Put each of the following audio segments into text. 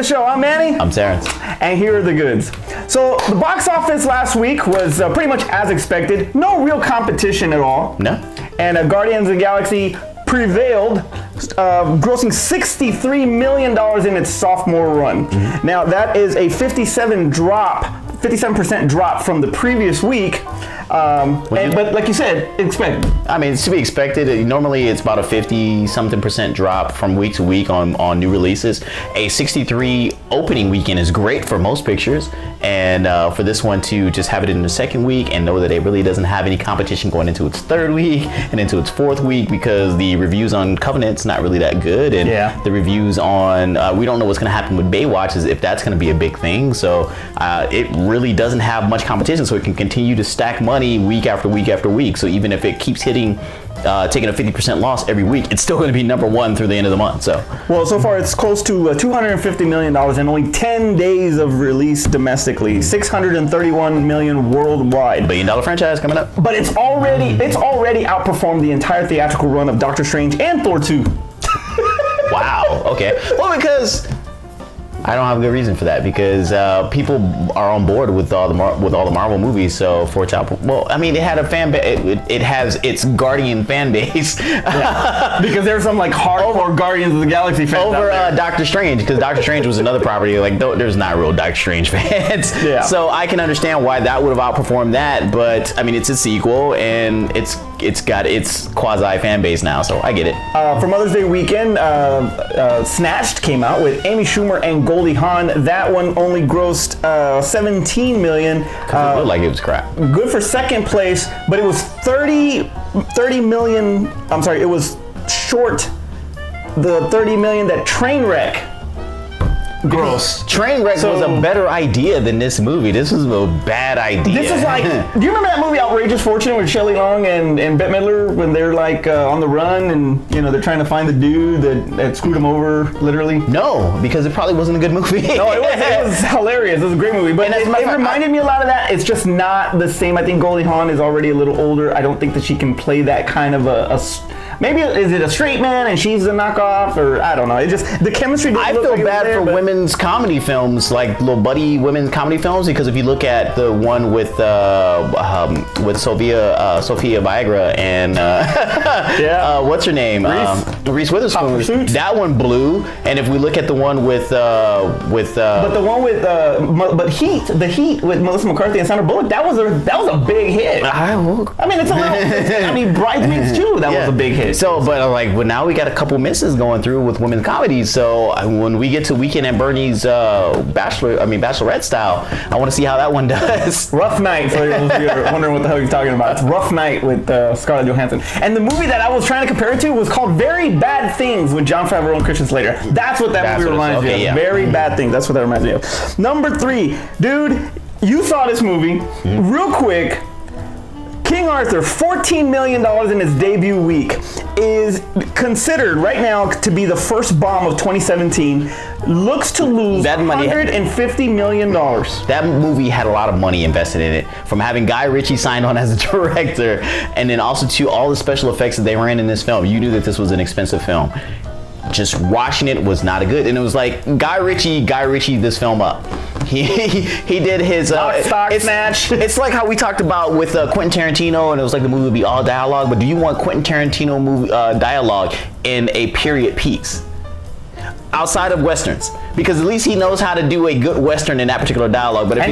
the show. I'm Manny. I'm Terrence. And here are the goods. So the box office last week was pretty much as expected. No real competition at all. No. And Guardians of the Galaxy prevailed, grossing $63 million in its sophomore run. Mm-hmm. Now that is a 57% drop from the previous week. But like you said, expected. I mean, it's to be expected. Normally it's about a 50-something% drop from week to week on new releases. A 63 opening weekend is great for most pictures. And for this one to just have it in the second week and know that it really doesn't have any competition going into its third week and into its fourth week, because the reviews on Covenant's not really that good. And the reviews on, we don't know what's going to happen with Baywatch, is if that's going to be a big thing. So it really doesn't have much competition, so it can continue to stack money week after week after week. So even if it keeps hitting, taking a 50% loss every week, it's still going to be number one through the end of the month. So far it's close to $250 million in only 10 days of release domestically. $631 million worldwide. $1 billion franchise coming up. But it's already outperformed the entire theatrical run of Doctor Strange and Thor 2. Wow. Okay. Well, because I don't have a good reason for that, because people are on board with all the Marvel movies. So for example, well, I mean, it had a fan base. It has its Guardian fan base. Because there's some like hardcore Guardians of the Galaxy fans over Doctor Strange, because Doctor Strange was another property. Like there's not real Doctor Strange fans. Yeah. So I can understand why that would have outperformed that. But I mean, it's a sequel and it's got its quasi fan base now. So I get it. For Mother's Day weekend, Snatched came out with Amy Schumer and Goldie Hawn. That one only grossed $17 million. It looked like it was crap. Good for second place, but it was 30 million. I'm sorry, it was short the 30 million that Trainwreck gross. Trainwreck was a better idea than this movie. This was a bad idea. This is like, do you remember that movie Outrageous Fortune with Shelley Long and Bette Midler, when they're like on the run and they're trying to find the dude that screwed them over, literally? No, because it probably wasn't a good movie. No, it was hilarious. It was a great movie, but it reminded me a lot of that. It's just not the same. I think Goldie Hawn is already a little older. I don't think that she can play that kind of maybe is it a straight man and she's a knockoff, or I don't know. It just, the chemistry. I feel bad for women's comedy films, like little buddy women's comedy films, because if you look at the one with Sophia Viagra and what's her name, Reese Witherspoon, that one blew. And if we look at the one with the Heat with Melissa McCarthy and Sandra Bullock, that was a big hit. I mean, it's a little. Bridesmaids too. That was a big hit. So, but now we got a couple misses going through with women's comedies. So when we get to Weekend at Bernie's Bachelorette style, I want to see how that one does. Rough Night, for those of you who are wondering what the hell you're talking about. It's Rough Night with Scarlett Johansson. And the movie that I was trying to compare it to was called Very Bad Things with Jon Favreau and Christian Slater. That's what that movie reminds me of. Yeah. Very Bad Things. That's what that reminds me of. Number 3, dude, you saw this movie real quick. King Arthur, $14 million in its debut week, is considered right now to be the first bomb of 2017. Looks to lose $150 million. That movie had a lot of money invested in it, from having Guy Ritchie signed on as a director, and then also to all the special effects that they ran in this film. You knew that this was an expensive film. Just watching it was not a good, and it was like Guy Ritchie this film up. He did his Snatch. It's like how we talked about with Quentin Tarantino, and it was like the movie would be all dialogue. But do you want Quentin Tarantino movie dialogue in a period piece outside of westerns? Because at least he knows how to do a good western in that particular dialogue. But if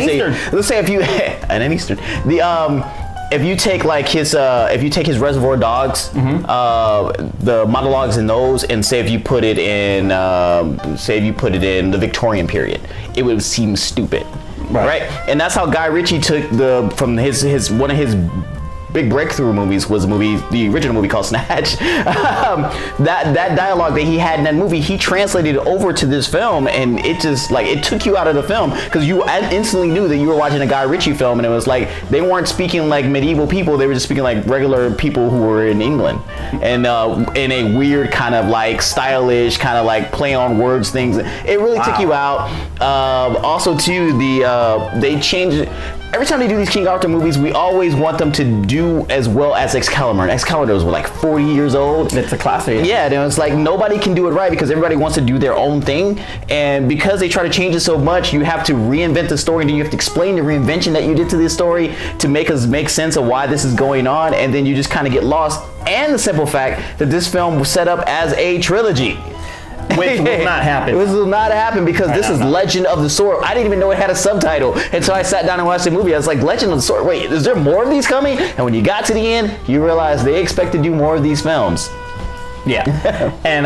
if you take like his Reservoir Dogs, the monologues in those, and say if you put it in the Victorian period, it would seem stupid, right? And that's how Guy Ritchie took from his one of his big breakthrough movies was the original movie called Snatch. that dialogue that he had in that movie, he translated it over to this film, and it just it took you out of the film, because you instantly knew that you were watching a Guy Ritchie film, and it was like they weren't speaking like medieval people, they were just speaking like regular people who were in England, and in a weird kind of stylish kind of play on words things. It really took you out. Also too, they changed every time they do these King Arthur movies, we always want them to do as well as Excalibur. And Excalibur was like 40 years old. It's a classic. Yeah, and it's like nobody can do it right because everybody wants to do their own thing. And because they try to change it so much, you have to reinvent the story, and then you have to explain the reinvention that you did to this story to make us make sense of why this is going on, and then you just kind of get lost. And the simple fact that this film was set up as a trilogy. Which will not happen. This will not happen because this is Legend of the Sword. I didn't even know it had a subtitle until I sat down and watched the movie. I was like, Legend of the Sword, wait, is there more of these coming? And when you got to the end, you realize they expect to do more of these films. Yeah. And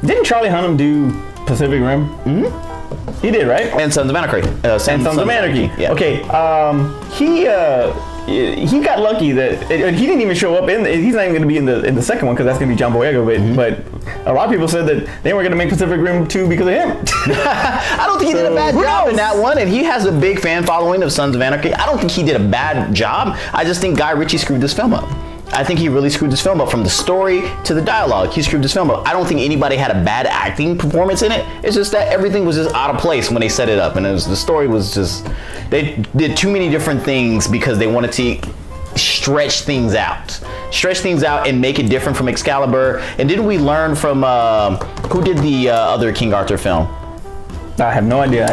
didn't Charlie Hunnam do Pacific Rim? Mm-hmm. He did, right? And Sons of Anarchy. Sons of Anarchy. Yeah. Okay. He got lucky that he didn't even show up he's not even going to be in the second one because that's going to be John Boyega. But a lot of people said that they weren't going to make Pacific Rim 2 because of him. I don't think he did a bad job in that one, and he has a big fan following of Sons of Anarchy. I don't think he did a bad job. I just think Guy Ritchie screwed this film up. I think he really screwed this film up from the story to the dialogue. He screwed this film up. I don't think anybody had a bad acting performance in it. It's just that everything was just out of place when they set it up, and the story was just, they did too many different things because they wanted to stretch things out and make it different from Excalibur. And didn't we learn from who did the other King Arthur film? I have no idea.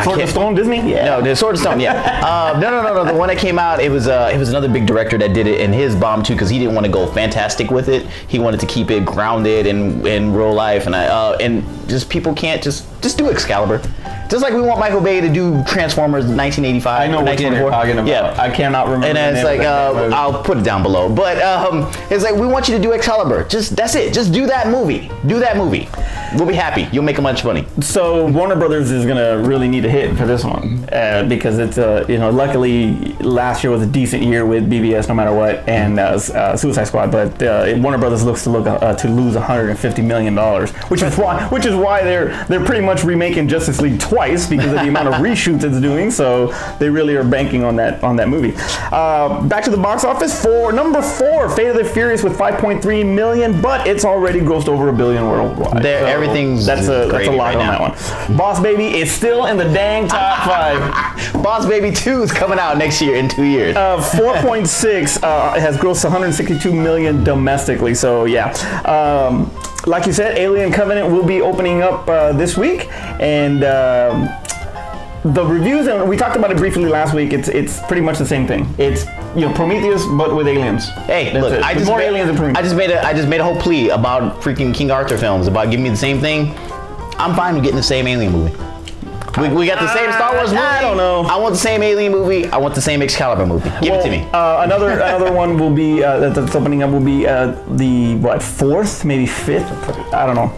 Sword of Stone, Disney? Yeah. No, the Sword of Stone, yeah. No. The one that came out, it was another big director that did it, and his bomb too, because he didn't want to go fantastic with it. He wanted to keep it grounded in real life, and just people can't just do Excalibur. Just like we want Michael Bay to do Transformers 1985. I know what you're talking about. Yeah. I cannot remember. And it's like, I'll put it down below. But it's like, we want you to do Excalibur. That's it. Just do that movie. We'll be happy. You'll make a bunch of money. So Warner Brothers is gonna really need a hit for this one because it's luckily last year was a decent year with BVS no matter what, and Suicide Squad. But Warner Brothers looks to lose $150 million, which is why they're pretty much remaking Justice League twice because of the amount of reshoots it's doing. So they really are banking on that movie. Back to the box office for number 4, Fate of the Furious with 5.3 million, but it's already grossed over $1 billion worldwide. That's a lot on that one. Boss Baby is still in the dang top 5. Boss Baby 2 is coming out next year in 2 years. 4.6 has grossed 162 million domestically. So yeah. Like you said, Alien Covenant will be opening up this week, and the reviews, and we talked about it briefly last week. It's pretty much the same thing. It's Prometheus but with aliens. Hey, look, I just made a whole plea about freaking King Arthur films about giving me the same thing. I'm fine with getting the same Alien movie. We got the same Star Wars movie. I don't know. I want the same Alien movie. I want the same Excalibur movie. Give it to me. Another one will be that's opening up will be the 4th, maybe 5th. I don't know.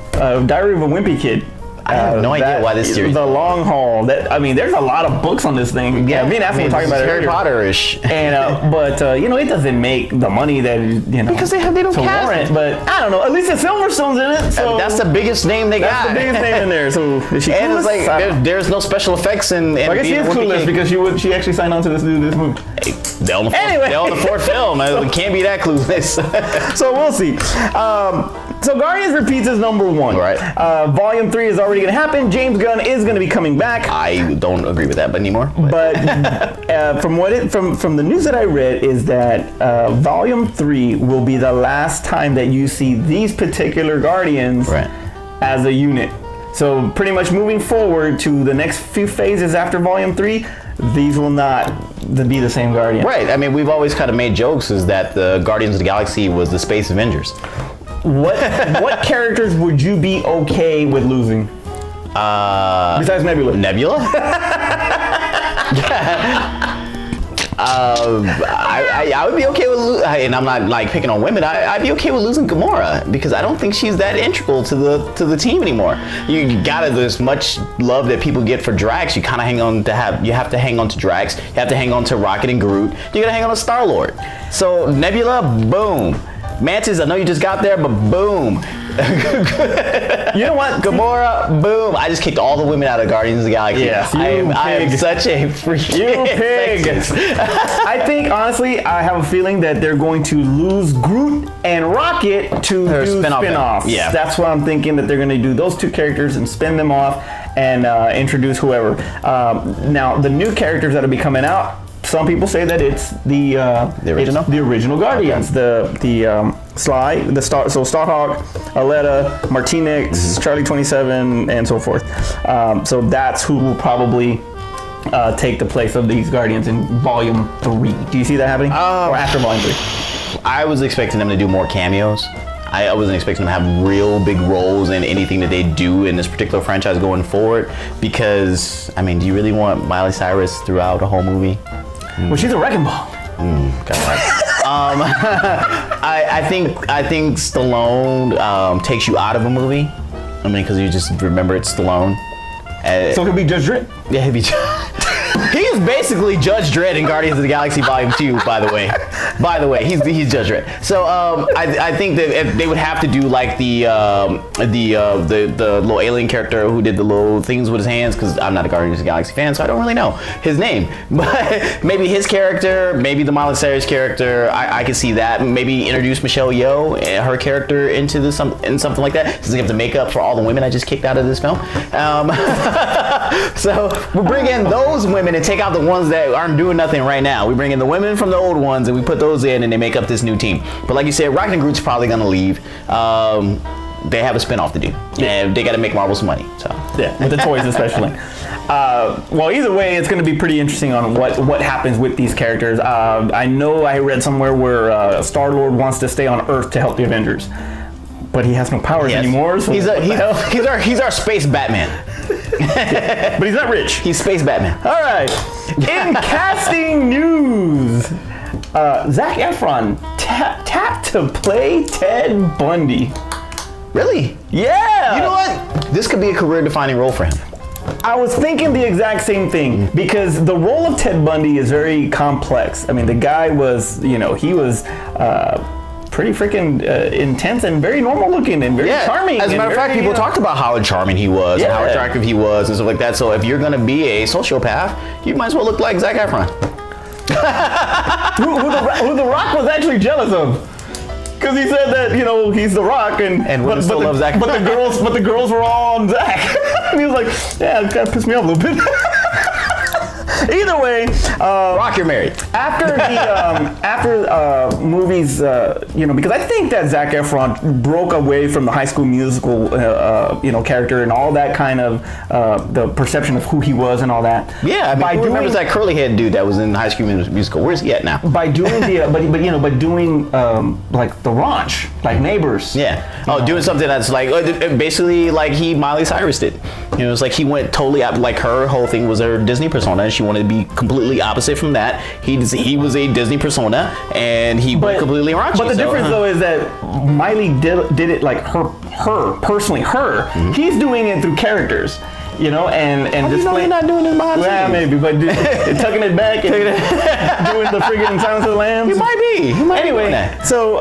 Diary of a Wimpy Kid. I have no idea why this series. The Long Haul. There's a lot of books on this thing. Yeah, me and Ashley were talking about it Harry Potter-ish. And but it doesn't make the money that because they don't cast warrant. But I don't know. At least the Silverstone's in it. So that's the biggest name they got. That's the biggest name in there. So is she clueless? And it's like there's no special effects in. I guess she is clueless because she actually signed on to this movie. Hey, they're on the 4th film. It can't be that clueless. So we'll see. So Guardians repeats as number 1. Right. Volume 3 is already going to happen. James Gunn is going to be coming back. I don't agree with that anymore. But from the news that I read is that Volume 3 will be the last time that you see these particular Guardians as a unit. So pretty much moving forward to the next few phases after Volume 3, these will not be the same Guardians. Right. I mean, we've always kind of made jokes is that the Guardians of the Galaxy was the Space Avengers. What characters would you be okay with losing? Besides Nebula. I would be okay with losing, and I'm not like picking on women. I'd be okay with losing Gamora because I don't think she's that integral to the team anymore. There's much love that people get for Drax. You kind of you have to hang on to Drax. You have to hang on to Rocket and Groot. You gotta hang on to Star-Lord. So Nebula, boom. Mantis, I know you just got there, but boom. You know what? Gamora, boom. I just kicked all the women out of Guardians of the Galaxy. Yes, I am such a freaking You pig. I think, honestly, I have a feeling that they're going to lose Groot and Rocket to do spin-offs. Yeah. That's what I'm thinking, that they're going to do those two characters and spin them off and introduce whoever. Now, the new characters that'll be coming out, some people say that it's the original Guardians. Okay. Starhawk, Aletta, Martinez, Charlie 27, and so forth. So that's who will probably take the place of these Guardians in Volume 3. Do you see that happening? Or after Volume 3? I was expecting them to do more cameos. I wasn't expecting them to have real big roles in anything that they do in this particular franchise going forward. Because, I mean, do you really want Miley Cyrus throughout a whole movie? Well, she's a wrecking ball. God. I think Stallone takes you out of a movie. I mean, because you just remember it's Stallone. So it could be Judge Dredd? Yeah, he'd be. He is basically Judge Dredd in Guardians of the Galaxy Volume 2, by the way. He's Judge Dredd. So I think that if they would have to do like the little alien character who did the little things with his hands, because I'm not a Guardians of the Galaxy fan, so I don't really know his name. But maybe his character, maybe the Miley Cyrus character, I could see that. Maybe introduce Michelle Yeoh and her character into something like that. Since they have to make up for all the women I just kicked out of this film. So we'll bring in those women and take out the ones that aren't doing nothing right now. We bring in the women from the old ones and we put those in and they make up this new team. But like you said, Rocket and Groot's probably gonna leave. They have a spinoff to do, and they got to make Marvel some money. So yeah, with the toys especially. Well, either way, it's going to be pretty interesting on what happens with these characters. I know I read somewhere where Star-Lord wants to stay on Earth to help the Avengers, but he has no powers anymore. So he's our space Batman. But he's not rich. He's space Batman. All right. In casting news, Zac Efron tapped to play Ted Bundy. Really? Yeah. You know what? This could be a career-defining role for him. I was thinking the exact same thing because the role of Ted Bundy is very complex. I mean, the guy was, he was pretty freaking intense and very normal looking and very charming. As a matter of fact, people talked about how charming he was and how attractive he was and stuff like that. So if you're going to be a sociopath, you might as well look like Zac Efron. who the Rock was actually jealous of. Because he said that he's the Rock, and women still love Zac. But the girls were all on Zac. And he was like, yeah, it kind of pissed me off a little bit. Either way, Rock, you're married. After movies, because I think that Zac Efron broke away from the High School Musical, character and all that kind of the perception of who he was and all that. Yeah, I mean, who remembers that curly head dude that was in High School Musical? Where's he at now? By doing doing like the raunch, like Neighbors. Yeah. Doing something that's like basically like Miley Cyrus did. It's like he went totally out. Like her whole thing was her Disney persona, and she wanted to be completely opposite from that. He was a Disney persona, and he went completely raunchy. But the difference though is that Miley did it like her personally. He's doing it through characters. And displaying. You're not doing it behind maybe, but tucking it back and doing the friggin' Silence of the Lambs. You might be. Anyway, so,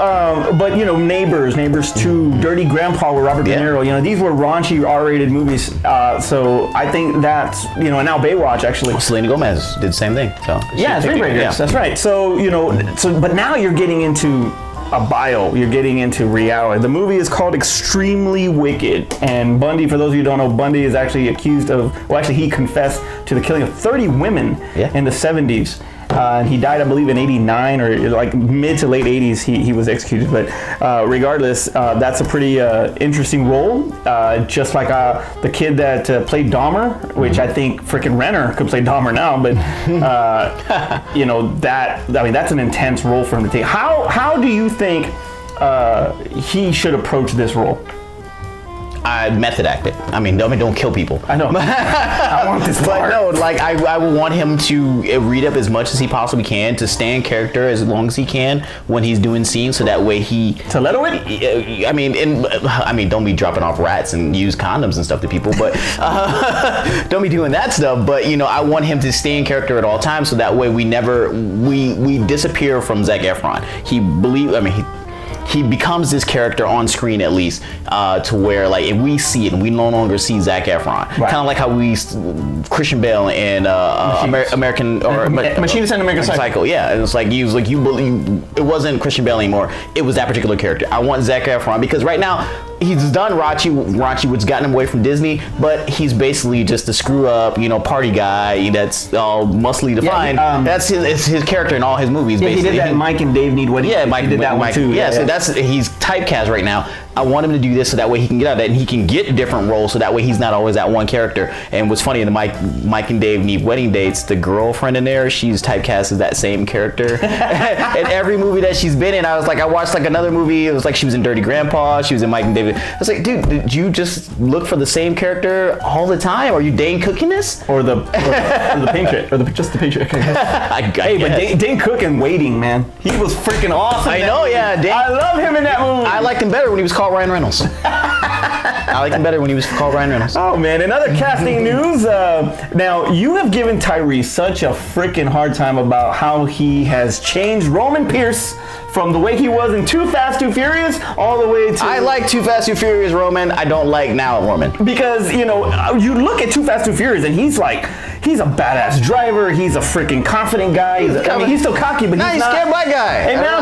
but Neighbors 2, Dirty Grandpa with Robert De Niro, these were raunchy R-rated movies. So I think that's, and now Baywatch actually. Well, Selena Gomez did the same thing. So Spring Breakers, that's right. So, but now you're getting into a bio, you're getting into reality. The movie is called Extremely Wicked, and Bundy, for those of you who don't know, Bundy is actually accused of, he confessed to the killing of 30 women in the 70s. And he died, I believe, in 89 or like mid to late 80s. He was executed. But regardless, that's a pretty interesting role. Just like the kid that played Dahmer, which I think frickin' Renner could play Dahmer now. But that's an intense role for him to take. How do you think he should approach this role? I method act it. I mean, don't kill people. I know. I want this part. But no, like I would want him to read up as much as he possibly can, to stay in character as long as he can when he's doing scenes, so that way Toledo it? I mean, don't be dropping off rats and use condoms and stuff to people, but don't be doing that stuff. But I want him to stay in character at all times, so that way we disappear from Zac Efron. He becomes this character on screen, at least, to where, like, if we see it and we no longer see Zac Efron, kind of like how we Christian Bale in American or Machinist and American Psycho. Yeah, and it's like you believe it wasn't Christian Bale anymore. It was that particular character. I want Zac Efron because right now he's done Raunchy, which gotten him away from Disney, but he's basically just a screw up, party guy that's all muscly defined. That's his character in all his movies. Yeah, basically. He did that Mike and Dave Need Wedding. Yeah, Mike did that one too. Yeah, so he's typecast right now. I want him to do this so that way he can get out of that and he can get different roles so that way he's not always that one character. And what's funny in the Mike and Dave Need Wedding Dates, the girlfriend in there, she's typecast as that same character. In every movie that she's been in, I watched like another movie, it was like she was in Dirty Grandpa, she was in Mike and David. I was like, dude, did you just look for the same character all the time? Are you Dane cooking this? Or the Patriot, or just the Patriot. Hey, but Dane Cook in Waiting, man, he was freaking awesome. I know, yeah. I love him in that movie. I liked him better when he was called Ryan Reynolds. I liked him better when he was called Ryan Reynolds. Oh man, in other casting news, now you have given Tyrese such a freaking hard time about how he has changed Roman Pierce from the way he was in Too Fast, Too Furious all the way to... I like Too Fast, Too Furious Roman. I don't like now Roman. Because, you look at Too Fast, Too Furious and he's a badass driver. He's a freaking confident guy. He's still cocky, but he's not. He's a scared black guy. And now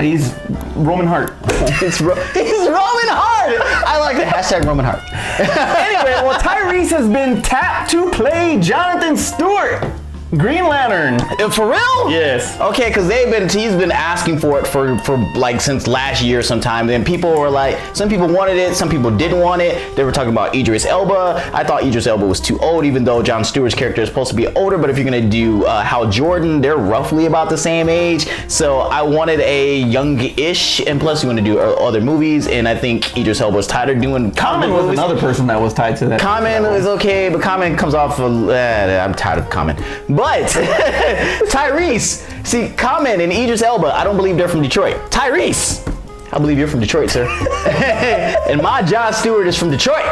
he's Roman Hart. He's Roman Hart. I like the hashtag Roman Hart. Anyway, well, Tyrese has been tapped to play Jonathan Stewart, Green Lantern. For real? Yes. Okay, because he's been asking for it for like since last year sometime. And people were like, some people wanted it, some people didn't want it. They were talking about Idris Elba. I thought Idris Elba was too old, even though Jon Stewart's character is supposed to be older. But if you're gonna do Hal Jordan, they're roughly about the same age. So I wanted a young-ish, and plus you want to do other movies. And I think Idris Elba was tired of doing Common was another person that was tied to that. Common was okay, but Common comes off. I'm tired of Common. But Tyrese, see, Common and Idris Elba, I don't believe they're from Detroit. Tyrese, I believe you're from Detroit, sir. And my Jon Stewart is from Detroit.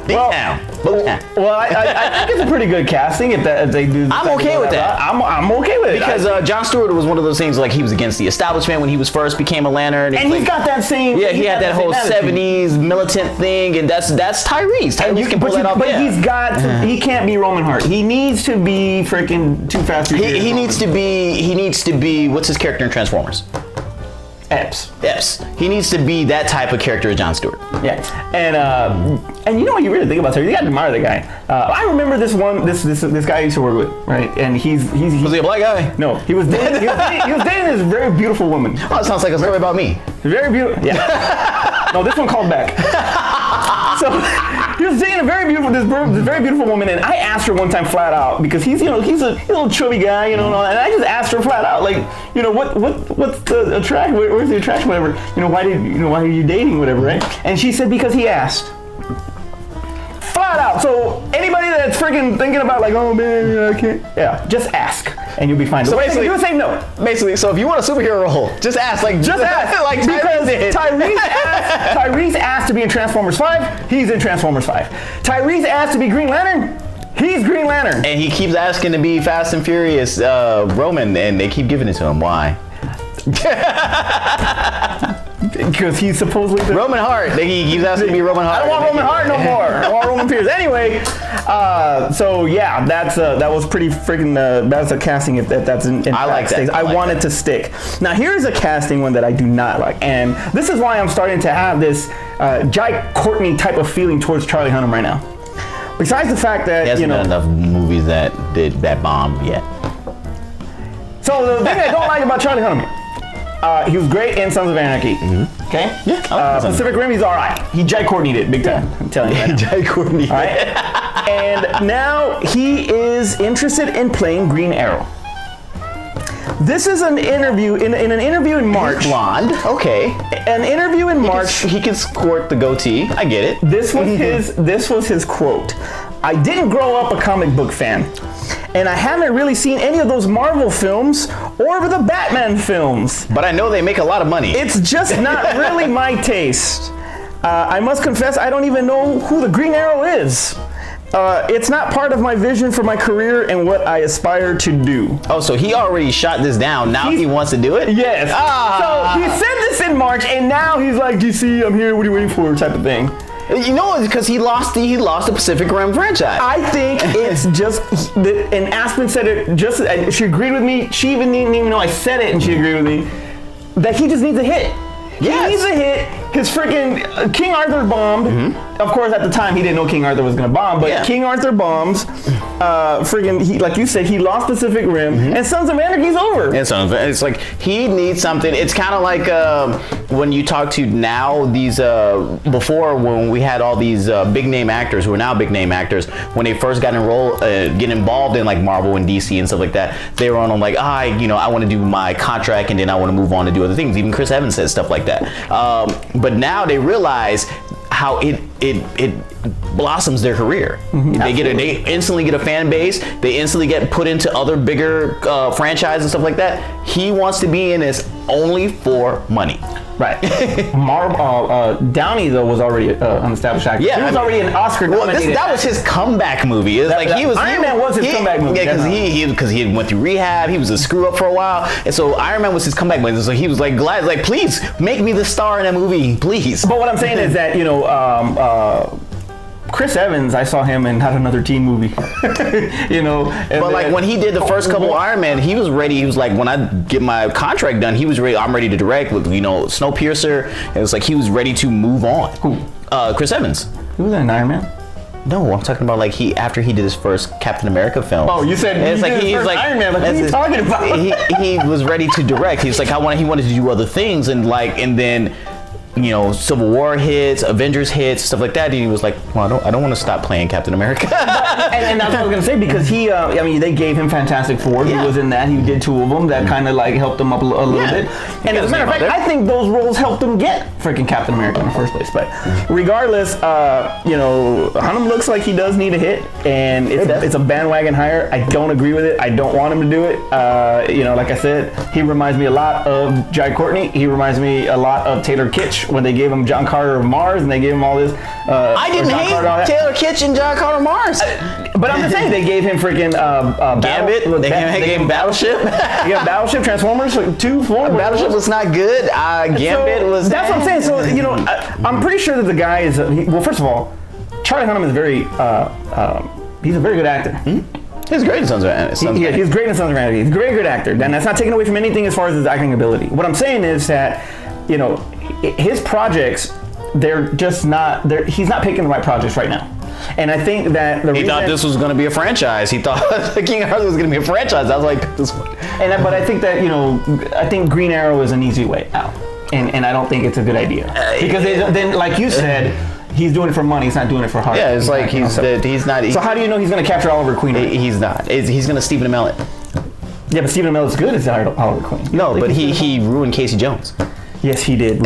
Well, I think it's a pretty good casting if they do. I'm okay with that. I'm okay with it because Jon Stewart was one of those things like he was against the establishment when he was first became a Lantern, and he's got that same. Yeah, he had that whole '70s militant thing, and that's Tyrese. Tyrese can pull that off. But he's got. He can't be Roman Hart. He needs to be freaking Too Fast. He needs to be. What's his character in Transformers? Epps. He needs to be that type of character as Jon Stewart. Yeah, and you know what you really think about Tyrese? You gotta admire the guy. I remember this guy I used to work with, right? And he's was he a black guy? No, he was dating this very beautiful woman. Oh, it sounds like a story about me. Very beautiful. Yeah. No, this one called back. So he was dating this very beautiful woman, and I asked her one time flat out because he's a little chubby guy, and I just asked her flat out, like, what's the attraction? Where's the attraction? Whatever. Why are you dating? Whatever, right? And she said because he asked. Flat out. So anybody that's freaking thinking about like, oh man, I can't. Yeah, just ask and you'll be fine. So basically, you say no. Basically, so if you want a superhero role, just ask. Like Because Tyrese asked to be in Transformers 5. He's in Transformers 5. Tyrese asked to be Green Lantern. He's Green Lantern. And he keeps asking to be Fast and Furious Roman, and they keep giving it to him. Why? Because he's supposedly Roman Hart. He keeps asking to be Roman Hart. I don't want Roman Hart no more. I want Roman Pierce. Anyway, so yeah, that was pretty freaking. That's a casting if that's in I like that. I want it to stick. Now here's a casting one that I do not like, and this is why I'm starting to have this Jai Courtney type of feeling towards Charlie Hunnam right now. Besides the fact that he hasn't done enough movies that did that bomb yet. So the thing I don't like about Charlie Hunnam. He was great in Sons of Anarchy. Mm-hmm. Okay? Yeah. Pacific Rim, he's alright. He Jai Courtney'd it big time. I'm telling you. Jai Courtney. Alright? And now he is interested in playing Green Arrow. This is an interview, in an interview in March. He's blonde. Okay. An interview in March. He can sport the goatee. I get it. This was his quote. I didn't grow up a comic book fan. And I haven't really seen any of those Marvel films or the Batman films. But I know they make a lot of money. It's just not really my taste. I must confess, I don't even know who the Green Arrow is. It's not part of my vision for my career and what I aspire to do. Oh, so he already shot this down. Now he wants to do it? Yes. So he said this in March, and now he's like, DC, I'm here, what are you waiting for, type of thing. You know, it's because he lost the Pacific Rim franchise. I think it's just, and Aspen said it just, she agreed with me. She didn't even know I said it, and she agreed with me, that he just needs a hit. Yes. He needs a hit. his freaking King Arthur bombed. Of course, at the time he didn't know King Arthur was gonna bomb, but King Arthur bombs. He, like you said, he lost Pacific Rim, and Sons of Anarchy's over. And it's like he needs something. It's kind of like when you talk to now these before when we had all these big name actors who are now big name actors, when they first got get involved in like Marvel and DC and stuff like that, they were on like I want to do my contract and then I want to move on to do other things. Even Chris Evans says stuff like that. But now they realize how it blossoms their career. They instantly get a fan base. They instantly get put into other bigger franchises and stuff like that. He wants to be in this only for money. Right. Downey though was already an established actor. Yeah, he was already an Oscar nominated. That was his comeback movie. It was Iron Man was his comeback movie. Yeah, because he went through rehab. He was a screw up for a while, and so Iron Man was his comeback movie. So he was like glad, like please make me the star in that movie, please. But what I'm saying is that Chris Evans, I saw him in not another teen movie. But like when he did the first couple Iron Man, he was ready. He was like, when I get my contract done, he was ready. I'm ready to direct with Snowpiercer. It was like he was ready to move on. Who? Chris Evans. He was in Iron Man. No, I'm talking about like after he did his first Captain America film. Oh, you said it's like he's like Iron Man. Like, what are you talking about? He was ready to direct. He's like he wanted to do other things and then. Civil War hits, Avengers hits, stuff like that. And he was like, well, I don't want to stop playing Captain America. and that's what I was going to say, because they gave him Fantastic Four. He was in that. He did 2 of them. That kind of like helped him up a little bit. And as a matter of fact, I think those roles helped him get freaking Captain America in the first place. But regardless, Hunnam looks like he does need a hit, and it's a bandwagon hire. I don't agree with it. I don't want him to do it. Like I said, he reminds me a lot of Jai Courtney. He reminds me a lot of Taylor Kitsch when they gave him John Carter of Mars and they gave him all this. I didn't hate Taylor Kitsch and John Carter of Mars. But I'm just saying, they gave him freaking Gambit. They gave him Battleship. Yeah, Battleship, Transformers, 2, 4. Battleship was not good. Gambit was. That's what I'm saying. So I'm pretty sure that the guy is. Well, first of all, Charlie Hunnam is he's a very good actor. He's great in Sons of Anarchy. He's great in Sons of Anarchy. He's a very good actor. And that's not taken away from anything as far as his acting ability. What I'm saying is that, his projects, they're just not. He's not picking the right projects right now. And I think that he thought this was going to be a franchise. He thought King Arthur was going to be a franchise. I was like, this one. But I think that I think Green Arrow is an easy way out, and I don't think it's a good idea because then, like you said, he's doing it for money. He's not doing it for heart. Yeah, it's like he's not. So how do you know he's going to capture Oliver Queen? He's not. He's going to Stephen Amell it. Yeah, but Stephen Amell is good as Oliver Queen. No, but he ruined Casey Jones. Yes, he did.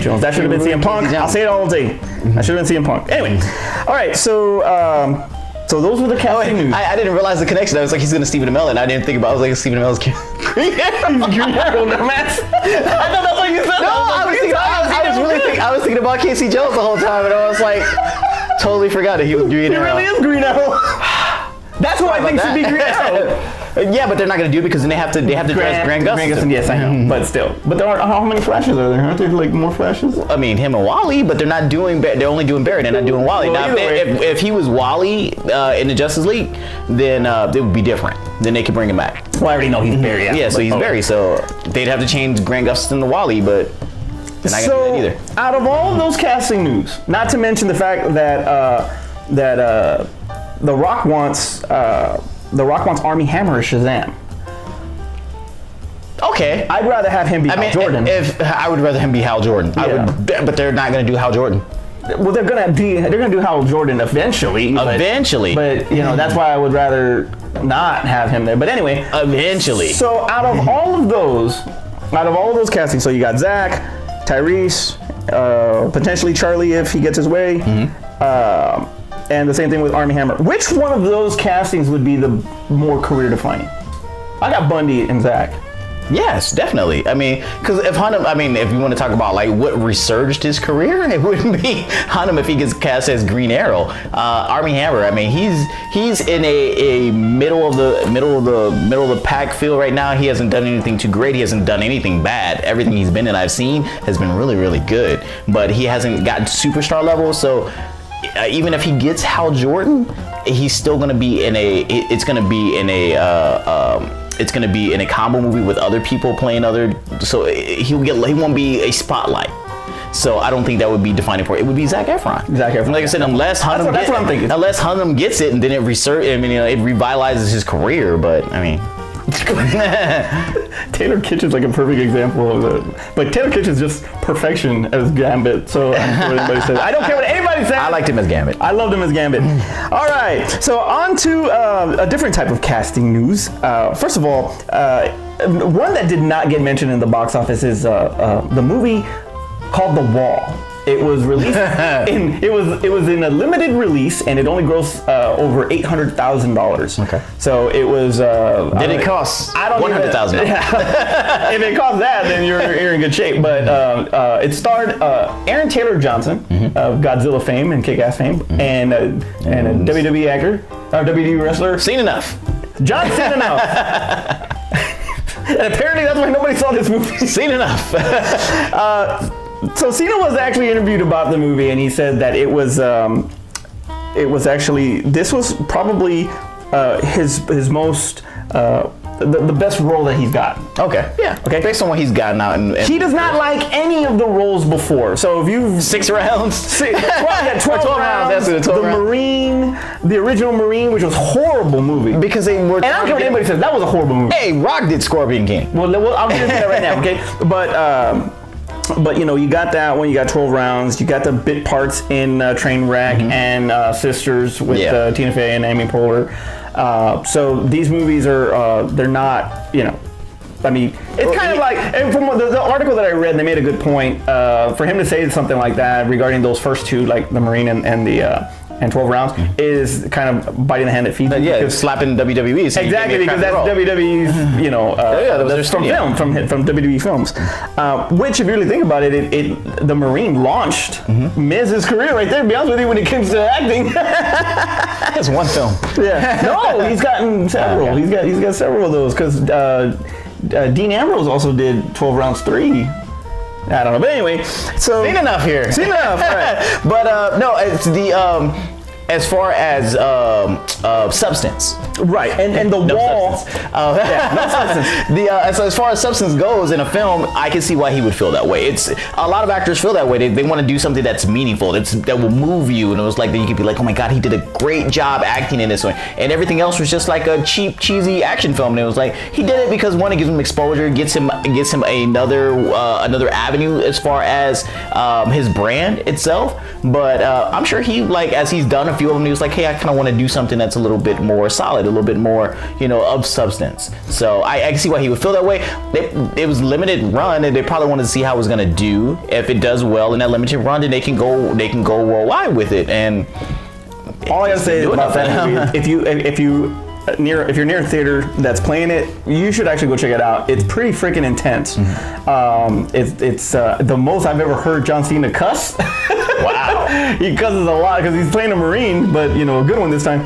Jones. That should have been CM Punk. I'll say it all day. I should have been CM Punk. Anyway, all right. So those were the casting news. I didn't realize the connection. I was like, he's gonna Stephen Amell, and I didn't think about. I was like, Stephen Amell's Green Arrow, dumbass. I thought that's what you said. No, I was thinking about Casey Jones the whole time, and I was like, totally forgot that he was Green Arrow. He really is Green Arrow. That's who I think should be Green Arrow. Yeah, but they're not going to do it because then they have to dress Grant Gustin. Yes, I know, but still. But there aren't. How many Flashes are there? Aren't there like more Flashes? I mean, him and Wally, but they're not doing. They're only doing Barry. They're not doing Wally. Well, now, if he was Wally in the Justice League, then it would be different. Then they could bring him back. Well, I already know he's Barry. Yeah, so he's Barry. So they'd have to change Grant Gustin to Wally, but they're not going to do that either. Out of all of those casting news, not to mention the fact that The Rock wants Armie Hammer as Shazam. Okay, I'd rather have him be Hal Jordan. If I would rather him be Hal Jordan, Yeah. but they're not going to do Hal Jordan. Well, they're gonna do Hal Jordan eventually. But that's why I would rather not have him there. But anyway, eventually. So out of all of those castings, so you got Zach, Tyrese, potentially Charlie if he gets his way, and the same thing with Armie Hammer. Which one of those castings would be the more career defining? I got Bundy and Zach. Yes, definitely. I mean, because if you want to talk about like what resurged his career, it wouldn't be Hunnam if he gets cast as Green Arrow. Armie Hammer, I mean, he's in a middle of the pack field right now. He hasn't done anything too great. He hasn't done anything bad. Everything he's been in, I've seen, has been really, really good. But he hasn't gotten superstar level. So even if he gets Hal Jordan, he's still going to be in a. It's going to be in a combo movie with other people playing other. So he won't be a spotlight. So I don't think that would be defining for it. It would be Zac Efron. Zac Efron. Like I said, unless Hunnam that's what I'm thinking. Unless Hunnam gets it and then it it revitalizes his career. But I mean. Taylor Kitsch's like a perfect example of it. But Taylor Kitsch's just perfection as Gambit. So I don't care what anybody says. I don't care what anybody says. I liked him as Gambit. I loved him as Gambit. All right. So on to a different type of casting news. First of all, one that did not get mentioned in the box office is the movie called The Wall. It was released it was in a limited release, and it only grossed over $800,000. Okay. So it was. Did it cost $100,000? If it cost that, then you're in good shape. But it starred Aaron Taylor Johnson of Godzilla fame and Kick-Ass fame, and a WWE actor, or WWE wrestler. Seen enough. John Cena now. And apparently that's why nobody saw this movie. Seen enough. So Cena was actually interviewed about the movie, and he said that this was probably his most the best role that he's got. Okay. Yeah. Okay. Based on what he's gotten out, and he does not like any of the roles before. So if you've 6 rounds, 12 rounds. That's the Marine, the original Marine, which was a horrible movie. Because they were. And I don't care what anybody says. That was a horrible movie. Hey, Rock did Scorpion King. Well, I'll get into that right now. Okay, But you got that one. You got 12 rounds. You got the bit parts in Trainwreck and Sisters with Tina Fey and Amy Poehler. So these movies are they're not, I mean, it's kind of like, and from the article that I read, they made a good point. For him to say something like that regarding those first two, like the Marine and the and 12 rounds, is kind of biting the hand that feeds you. Yeah, slapping WWE. So exactly, because that's WWE's, that's from film, from WWE films. Which, if you really think about it, the Marine launched Miz's career right there, to be honest with you, when it comes to acting. That's one film. Yeah. No, he's gotten several. Okay. He's got several of those, because Dean Ambrose also did 12 Rounds 3. I don't know, but anyway, so seen enough here. Seen enough, right? But no, it's the as far as substance, right? And the wall, no substance. So as far as substance goes in a film, I can see why he would feel that way. It's a lot of actors feel that way. They want to do something that's meaningful, that will move you, and it was like that you could be like, oh my god, he did a great job acting in this one, and everything else was just like a cheap, cheesy action film. And it was like he did it because one, it gives him exposure, gets him another avenue as far as his brand itself. But I'm sure he, like, as he's done a few of them, he was like, hey, I kind of want to do something that's a little bit more solid, a little bit more, of substance. So I can see why he would feel that way. It was limited run, and they probably wanted to see how it was going to do. If it does well in that limited run, then they can go worldwide with it. And all I gotta say about that movie, if you're near a theater that's playing it, you should actually go check it out. It's pretty freaking intense. It's the most I've ever heard John Cena cuss. Wow. He cusses a lot because he's playing a Marine, but a good one this time.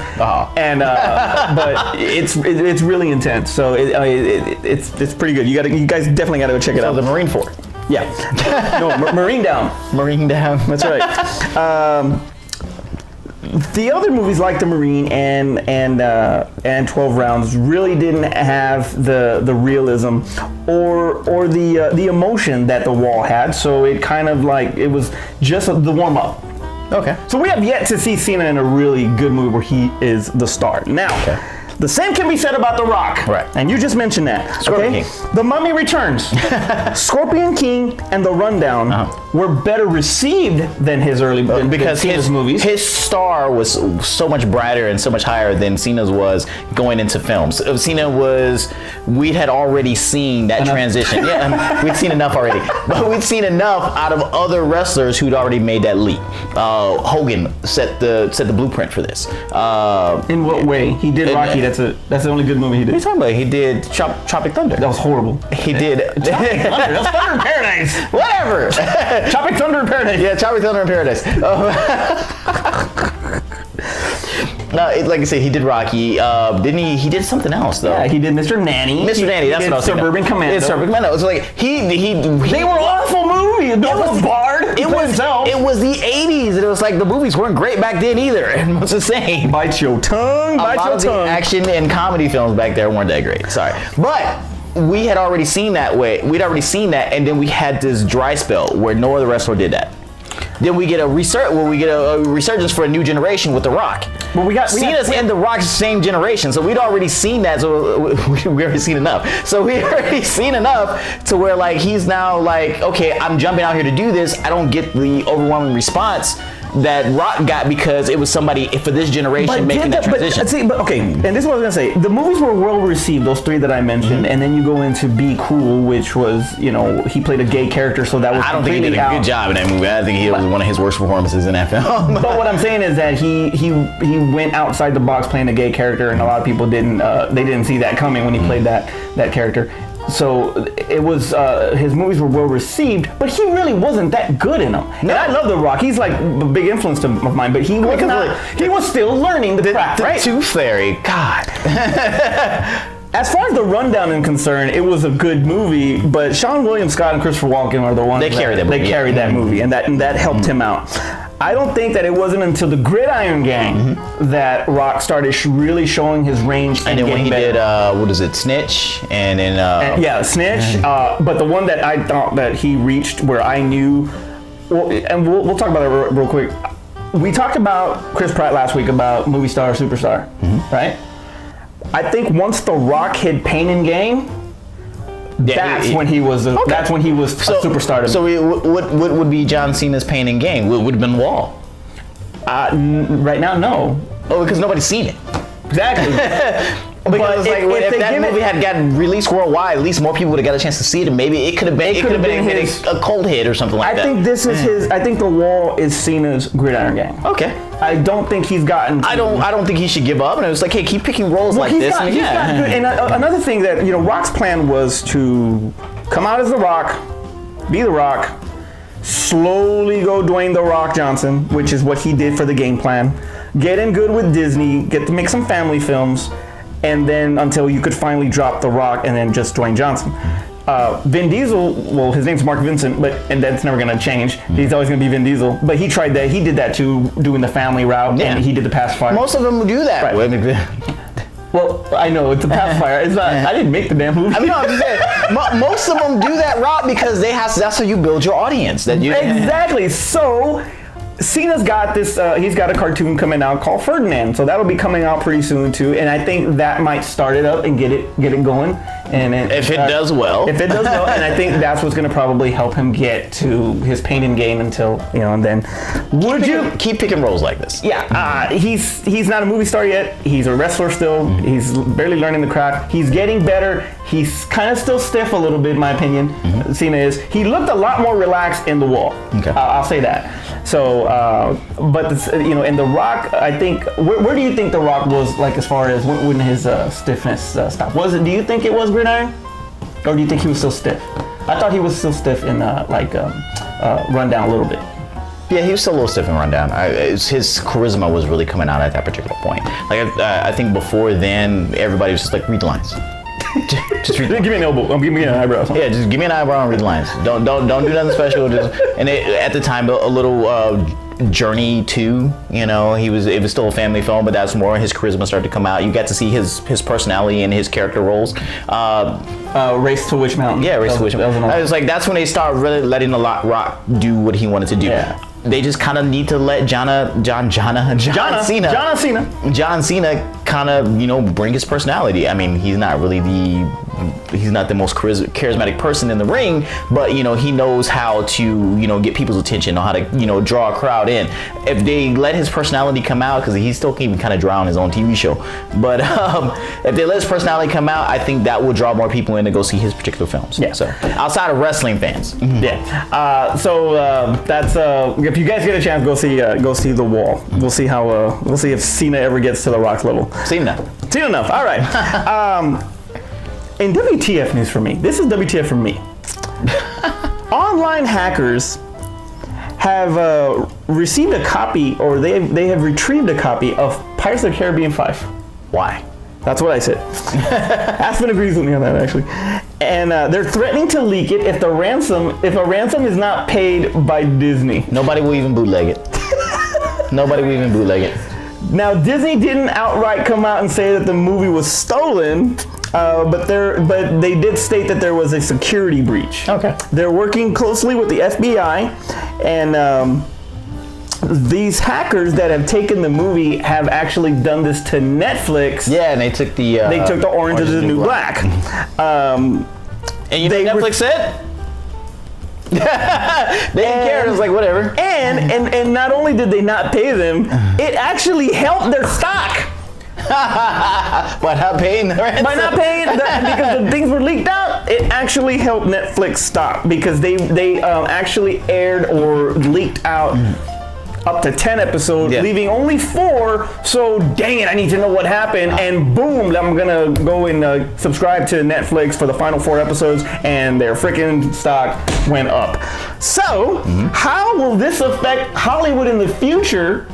And but it's really intense. So it's pretty good. You guys definitely got to go check it out. The Marine Fort. Yeah. No, Marine Down. Marine Down. That's right. The other movies like The Marine and 12 Rounds really didn't have the realism or the emotion that The Wall had, so it kind of like, it was just the warm up. Okay. So we have yet to see Cena in a really good movie where he is the star. Now, the same can be said about The Rock. Right. And you just mentioned that. Scorpion King. The Mummy Returns. Scorpion King and The Rundown were better received than his early because Cena's movies. His star was so much brighter and so much higher than Cena's was going into films. We had already seen that transition. Yeah, we'd seen enough already. But we'd seen enough out of other wrestlers who'd already made that leap. Hogan set the blueprint for this. In what way? He did Rocky. That's the only good movie he did. What are you talking about? He did Tropic Thunder. That was horrible. He did. Tropic Thunder. That was Thunder in Paradise. Whatever. Tropic Thunder in Paradise. Yeah, Tropic Thunder in Paradise. Like I said, he did Rocky. Didn't he? He did something else though. Yeah, he did Mr. Nanny. Mr. Nanny. That's what I was thinking. Suburban Commando. It's Suburban Commando. It's like he. They were awful movies. It was Bard. It was the 80s, and it was like the movies weren't great back then either. And what's the saying? Bite your tongue. A lot of the action and comedy films back there weren't that great. Sorry, but we had already seen that way. We'd already seen that, and then we had this dry spell where no other wrestler did that. Then we get a resurgence for a new generation with The Rock. Well, Cena's and The Rock's same generation, so we'd already seen that. So we already seen enough. So we already seen enough to where like he's now like, okay, I'm jumping out here to do this. I don't get the overwhelming response that Rock got because it was somebody for this generation making that transition. Okay, and this is what I was gonna say. The movies were well received, those three that I mentioned, and then you go into Be Cool, which was, he played a gay character, so that was I don't think he did a good job in that movie. I think it was one of his worst performances in that film. But what I'm saying is that he went outside the box playing a gay character, and a lot of people didn't see that coming when he played that character. So it was his movies were well received, but he really wasn't that good in them. No. And I love The Rock. He's like a big influence of mine, but he was still learning the craft, right? Tooth Fairy, God. As far as the rundown is concerned, it was a good movie, but Sean William Scott and Christopher Walken are the ones that carried that movie, and that helped him out. I don't think that it wasn't until the Gridiron Gang that Rock started really showing his range. And then when he did, Snitch, and then Snitch. But the one that I thought that he reached where I knew, we'll talk about it real quick. We talked about Chris Pratt last week about movie star, superstar, right? I think once The Rock hit Pain and Gain, that's when he was a superstar. So what would be John Cena's Pain and Gain? Would have been Wall. Right now, no. Oh, because nobody's seen it. Exactly. Because if that movie had gotten released worldwide, at least more people would have got a chance to see it, and maybe it could have been a cold hit or something like that. I think this is his. I think The Wall is Cena's Gridiron Gang. Okay. I don't think he's gotten. I don't think he should give up. And it was like, hey, keep picking roles like this. He's got good. And another thing that Rock's plan was to come out as The Rock, be The Rock, slowly go Dwayne The Rock Johnson, which is what he did for the game plan. Get in good with Disney, get to make some family films. And then until you could finally drop The Rock and then just Dwayne Johnson. Vin Diesel, well, his name's Mark Vincent, and that's never going to change. He's always going to be Vin Diesel. But he tried that. He did that too, doing the family route, and he did the pacifier. Most of them do that. Right. Well, I know, it's a pacifier. It's not. I didn't make the damn movie. I mean, no, I'm just saying, most of them do that route because that's how you build your audience. Exactly. So Cena's got this, he's got a cartoon coming out called Ferdinand, so that'll be coming out pretty soon too, and I think that might start it up and get it going. And if it does well. If it does well, and I think that's what's going to probably help him get to his Pain and Gain until, and then keep picking roles like this? Yeah, he's not a movie star yet. He's a wrestler still. He's barely learning the craft. He's getting better. He's kind of still stiff a little bit, in my opinion. Cena is. He looked a lot more relaxed in The Wall. Okay. I'll say that. So, but in The Rock, I think, where do you think The Rock was, like, as far as when his stiffness stopped? Do you think it was Gridiron? Or do you think he was still stiff? I thought he was still stiff in, Rundown a little bit. Yeah, he was still a little stiff in Rundown. His charisma was really coming out at that particular point. Like, I think before then, everybody was just like, read the lines. Just give me an elbow. Give me an eyebrow. Yeah, just give me an eyebrow and read the lines. Don't do nothing special. At the time, a little Journey 2. It was still a family film, but that's more his charisma started to come out. You got to see his personality and his character roles. Race to Witch Mountain. Yeah, Race to Witch Mountain. I was like, that's when they start really letting the Rock do what he wanted to do. Yeah. They just kind of need to let John Cena kind of, bring his personality. I mean, he's not the most charismatic person in the ring, but he knows how to get people's attention, know how to draw a crowd in. If they let his personality come out, because he still can kind of draw on his own TV show, but if they let his personality come out, I think that will draw more people in to go see his particular films. Yeah. So outside of wrestling fans. Yeah. So that's if you guys get a chance, go see The Wall. We'll see if Cena ever gets to The Rock's level. Seen enough. All right. In WTF news for me, this is WTF for me. Online hackers have received a copy, or they have retrieved a copy of Pirates of the Caribbean 5. Why? That's what I said. Aspen agrees with me on that, actually. And they're threatening to leak it if a ransom is not paid by Disney. Nobody will even bootleg it. Now, Disney didn't outright come out and say that the movie was stolen, but they did state that there was a security breach. Okay. They're working closely with the FBI, and these hackers that have taken the movie have actually done this to Netflix. Yeah, and they took the Orange is the New Black. And you know what Netflix said? They didn't care. It was like, whatever. And not only did they not pay them, it actually helped their stock. By not paying the ransom. By not paying because the things were leaked out, it actually helped Netflix stock because they actually aired or leaked out up to 10 episodes, leaving only 4. So dang it, I need to know what happened. And boom, I'm gonna go and subscribe to Netflix for the final 4 episodes, and their freaking stock went up. So how will this affect Hollywood in the future?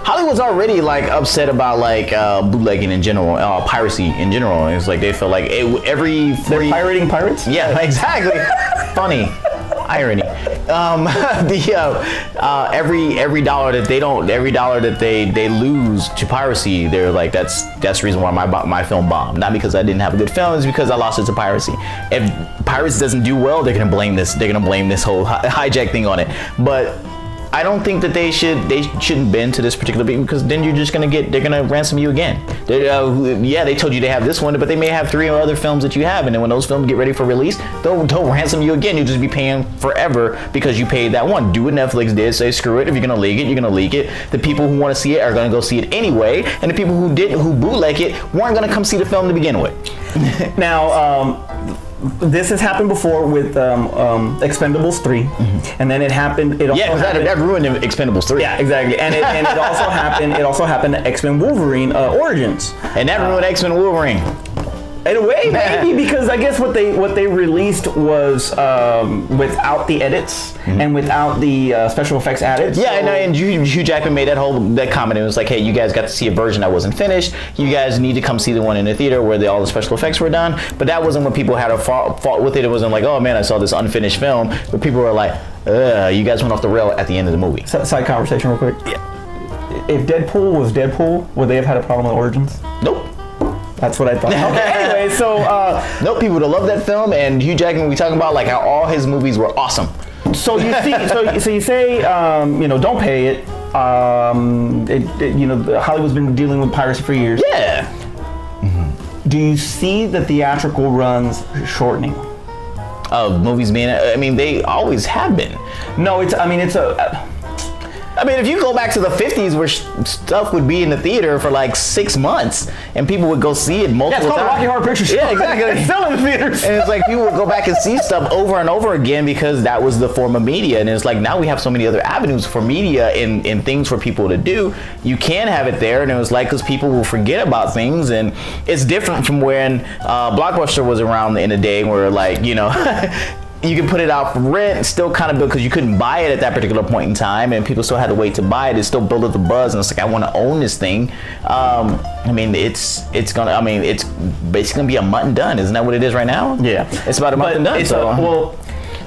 Hollywood's already like upset about like bootlegging in general, piracy in general. It's like they feel like they're pirating pirates. Yeah, exactly. Funny. Irony. Every dollar that they lose to piracy, they're like that's the reason why my film bombed. Not because I didn't have a good film, it's because I lost it to piracy. If piracy doesn't do well, they're gonna blame this whole hijack thing on it. But I don't think that they shouldn't bend to this particular beat, because then they're gonna ransom you again. They told you they have this one, but they may have 3 other films that you have, and then when those films get ready for release, they'll ransom you again. You'll just be paying forever because you paid that one. Do what Netflix did, say screw it. If you're gonna leak it, you're gonna leak it. The people who want to see it are gonna go see it anyway, and the people who bootleg it weren't gonna come see the film to begin with. Now, this has happened before with Expendables 3, and then it happened. That ruined Expendables 3. Yeah, exactly. And it also happened. It also happened to X-Men Wolverine Origins, and that ruined X-Men Wolverine. In a way, maybe, because I guess what they released was without the edits and without the special effects added. Yeah, and Hugh Jackman made that comment. It was like, hey, you guys got to see a version that wasn't finished. You guys need to come see the one in the theater where all the special effects were done. But that wasn't what people had a fault with it. It wasn't like, oh man, I saw this unfinished film. But people were like, you guys went off the rail at the end of the movie. Side conversation real quick. Yeah. If Deadpool was Deadpool, would they have had a problem with Origins? Nope. That's what I thought. Okay, anyway, so nope, people would have loved that film, and Hugh Jackman, we talking about like how all his movies were awesome. So you see, so you say, don't pay it. Hollywood's been dealing with piracy for years. Yeah. Do you see the theatrical runs shortening? Of movies being, they always have been. No, if you go back to the 50s where stuff would be in the theater for like 6 months and people would go see it multiple times. Yeah, it's called Rocky Horror Picture Show. Yeah, exactly. It's still in the theaters. And it's like people would go back and see stuff over and over again because that was the form of media. And it's like now we have so many other avenues for media and things for people to do. You can have it there, and it was like because people will forget about things, and it's different from when Blockbuster was around in the day where you can put it out for rent, still kind of because you couldn't buy it at that particular point in time, and people still had to wait to buy it. It still built up the buzz, and it's like, I want to own this thing. It's basically gonna be a mutt and done. Isn't that what it is right now? Yeah, it's about a month and done.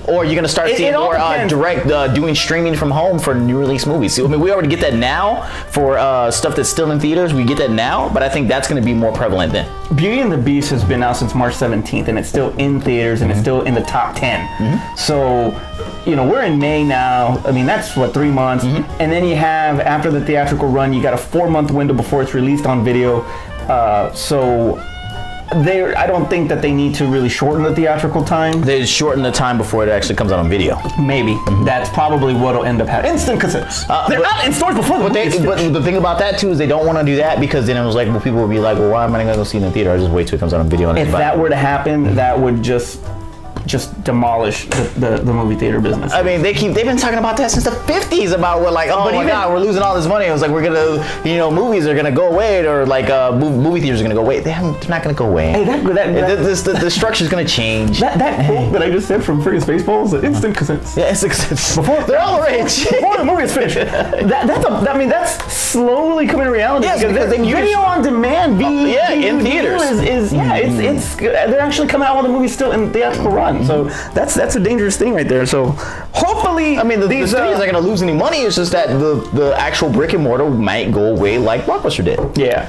Or you're gonna start seeing more direct doing streaming from home for new release movies. We already get that now for stuff that's still in theaters. We get that now, but I think that's gonna be more prevalent then. Beauty and the Beast has been out since March 17th, and it's still in theaters, and it's still in the top 10. So, we're in May now. That's 3 months, and then you have, after the theatrical run, you got a 4-month window before it's released on video. I don't think that they need to really shorten the theatrical time. They shorten the time before it actually comes out on video. Maybe. That's probably what'll end up happening. Instant cassettes. They're out in stores before the movie. But the thing about that too is they don't want to do that, because then it was like, people will be like, well, why am I going to go see it in the theater? I'll just wait till it comes out on video. If that were to happen, that would just demolish the movie theater business. They've been talking about that since the 50s about what, like, oh my God, we're losing all this money. It was like, we're gonna, movies are gonna go away, or like movie theaters are gonna go away. They're not gonna go away. Hey, the structure's gonna change. That quote that I just said from freaking Spaceballs, instant cassettes. Yeah, instant cassettes. They're all rich. Before the movie is finished. That's slowly coming to reality. Yes, because video on demand, in theaters they're actually coming out while the movie's still in theatrical run. done. So that's a dangerous thing right there. So hopefully, I mean, the studios aren't going to lose any money. It's just that the actual brick and mortar might go away like Blockbuster did. Yeah.